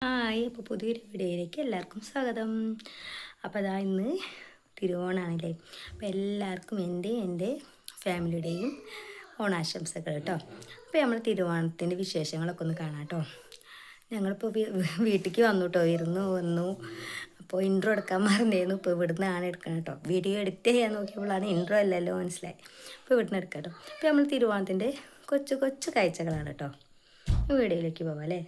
അപ്പോൾ പുതിയൊരു വീഡിയോയിലേക്ക് എല്ലാവർക്കും സ്വാഗതം. അപ്പോൾ അതാ ഇന്ന് തിരുവോണമാണല്ലേ. അപ്പോൾ എല്ലാവർക്കും എൻ്റെ ഫാമിലിയുടെയും ഓണാശംസകൾ കേട്ടോ. അപ്പോൾ നമ്മൾ തിരുവോണത്തിൻ്റെ വിശേഷങ്ങളൊക്കെ ഒന്ന് കാണാം കേട്ടോ. ഞങ്ങളിപ്പോൾ വീട്ടിലേക്ക് വന്നു കേട്ടോ, വന്നു. അപ്പോൾ ഇൻട്രോ എടുക്കാൻ മറന്നായിരുന്നു. ഇപ്പോൾ ഇവിടുന്ന് ആണ് എടുക്കണം കേട്ടോ. വീഡിയോ എഡിറ്റ് ചെയ്യാൻ നോക്കിയപ്പോഴാണ് ഇൻട്രോ അല്ലല്ലോ മനസ്സിലായി. അപ്പോൾ ഇവിടുന്ന് എടുക്കാം കേട്ടോ. അപ്പോൾ നമ്മൾ തിരുവോണത്തിൻ്റെ കൊച്ചു കാഴ്ചകളാണ് കേട്ടോ. വീഡിയോയിലേക്ക് പോവാം അല്ലേ.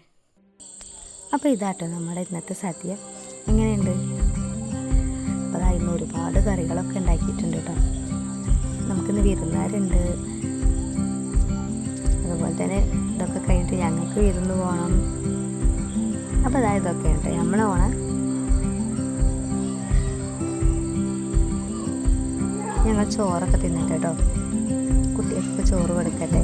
അപ്പോൾ ഇതാട്ടോ നമ്മുടെ ഇന്നത്തെ സദ്യ. എങ്ങനെയുണ്ട്? അപ്പോൾ അതിന് ഒരുപാട് കറികളൊക്കെ ഉണ്ടാക്കിയിട്ടുണ്ട് കേട്ടോ. നമുക്കിന്ന് വിരുന്നുകാരുണ്ട്. അതുപോലെ തന്നെ ഇതൊക്കെ കഴിഞ്ഞിട്ട് ഞങ്ങൾക്ക് വിരുന്ന് പോകണം. അപ്പോൾ അതായത് ഇതൊക്കെ ഉണ്ട് നമ്മളെ ഓണം. ഞങ്ങൾ ചോറൊക്കെ തിന്നട്ടെ കേട്ടോ. കുട്ടികൾക്ക് ചോറ് കൊടുക്കട്ടെ.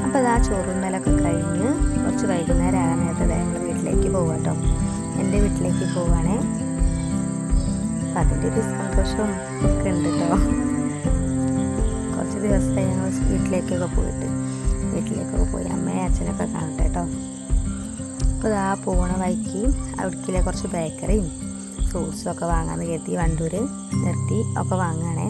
അപ്പോൾ അതാ ചോറുന്നലൊക്കെ കഴിഞ്ഞ് കുറച്ച് വൈകുന്നേരം ആകാൻ നേരത്തെ ഞങ്ങൾ വീട്ടിലേക്ക് പോകാം കേട്ടോ. എൻ്റെ വീട്ടിലേക്ക് പോവുകയാണേ. അപ്പം അതിൻ്റെ ഒരു സന്തോഷവും ഒക്കെ ഉണ്ട് കേട്ടോ. കുറച്ച് ദിവസമായി ഞങ്ങൾ വീട്ടിലേക്കൊക്കെ പോയി അമ്മയും അച്ഛനൊക്കെ കാണട്ടെ കേട്ടോ. അപ്പോൾ ആ പോകണ വഴിക്ക് അവിടേക്കിലെ കുറച്ച് ബേക്കറിയും ഫ്രൂട്ട്സും ഒക്കെ വാങ്ങാമെന്ന് കരുതി വണ്ടൂർ നിർത്തി ഒക്കെ വാങ്ങുകയാണേ.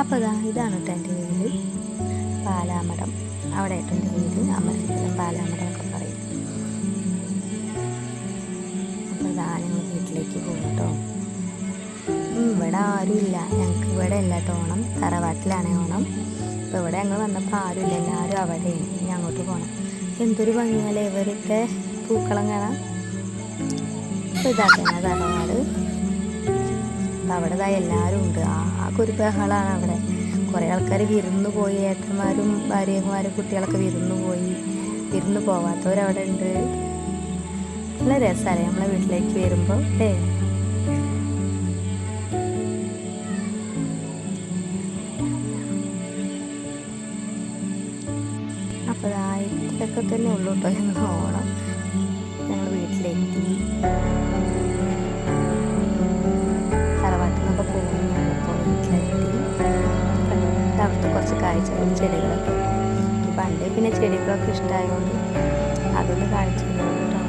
അപ്പോൾ ഇതാണ് കേട്ടോ എൻ്റെ വീട്, പാലാമടം. അവിടെ ആയിട്ട് എൻ്റെ വീട് അമരസ്ഥലം പാലാമടം ഒക്കെ പറയും. അപ്പോൾ ഞങ്ങൾ വീട്ടിലേക്ക് പോകും കേട്ടോ. ഇവിടെ ആരുമില്ല, ഞങ്ങൾക്ക് ഇവിടെ അല്ല കേട്ടോ ഓണം, തറവാട്ടിലാണ് ഓണം. അപ്പോൾ ഇവിടെ ഞങ്ങൾ വന്നപ്പോൾ ആരുമില്ല, എല്ലാവരും അവിടെയാണ്. ഇനി അങ്ങോട്ട് പോകണം. എന്തൊരു ഭംഗിയല്ലേ ഇവരൊക്കെ പൂക്കളം കാണാം. അപ്പോൾ ഇതാക്കണം തറവാട്. അപ്പം അവിടെ എല്ലാവരും ഉണ്ട്. ആകെ ഒരു ബഹളമാണ് അവിടെ. കുറേ ആൾക്കാർ വിരുന്ന് പോയി, ഏട്ടന്മാരും ഭാര്യമാരും കുട്ടികളൊക്കെ വിരുന്ന് പോവാത്തവരവിടെ ഉണ്ട്. നല്ല രസമല്ലേ നമ്മളെ വീട്ടിലേക്ക് വരുമ്പോൾ അല്ലേ. അപ്പോൾ ഇതൊക്കെ തന്നെ ഉള്ളൂ കേട്ടോ ഞങ്ങൾ ഓണം. ഞങ്ങൾ വീട്ടിലെത്തി. തറവാട്ടിൽ നിന്നൊക്കെ പോകുന്നു. ഞങ്ങളിപ്പോൾ വീട്ടിലെത്തി. അവിടുത്തെ കുറച്ച് കാഴ്ചകളും ചെടികളൊക്കെ ഉണ്ട്. പണ്ട് പിന്നെ ചെടികളൊക്കെ ഇഷ്ടമായതുകൊണ്ട് അതൊന്ന് കാണിച്ചു തന്നു കേട്ടോ.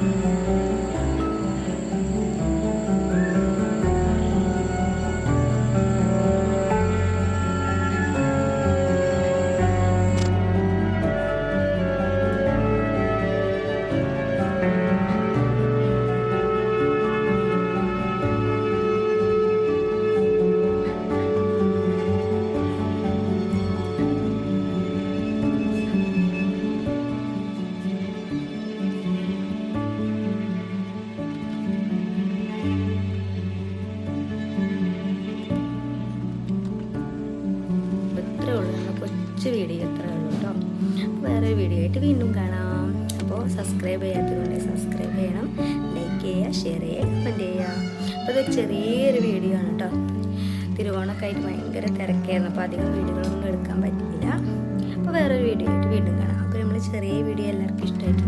കൊച്ചു വീഡിയോ എത്രയേ ഉള്ളൂ കേട്ടോ. വേറൊരു വീഡിയോ ആയിട്ട് വീണ്ടും കാണാം. അപ്പോൾ സബ്സ്ക്രൈബ് ചെയ്യാത്തതുകൊണ്ട് സബ്സ്ക്രൈബ് ചെയ്യണം, ലൈക്ക് ചെയ്യുക, ഷെയർ ചെയ്യുക, കമൻറ്റ് ചെയ്യുക. അപ്പോൾ ഇത് ചെറിയൊരു വീഡിയോ ആണ് കേട്ടോ. തിരുവോണമൊക്കെ ആയിട്ട് ഭയങ്കര തിരക്കായിരുന്നു, അപ്പോൾ അധികം വീഡിയോകളൊന്നും എടുക്കാൻ പറ്റിയില്ല. അപ്പോൾ വേറൊരു വീഡിയോ ആയിട്ട് വീണ്ടും കാണാം. അപ്പോൾ നമ്മൾ ചെറിയ വീഡിയോ എല്ലാവർക്കും ഇഷ്ടമായിട്ട്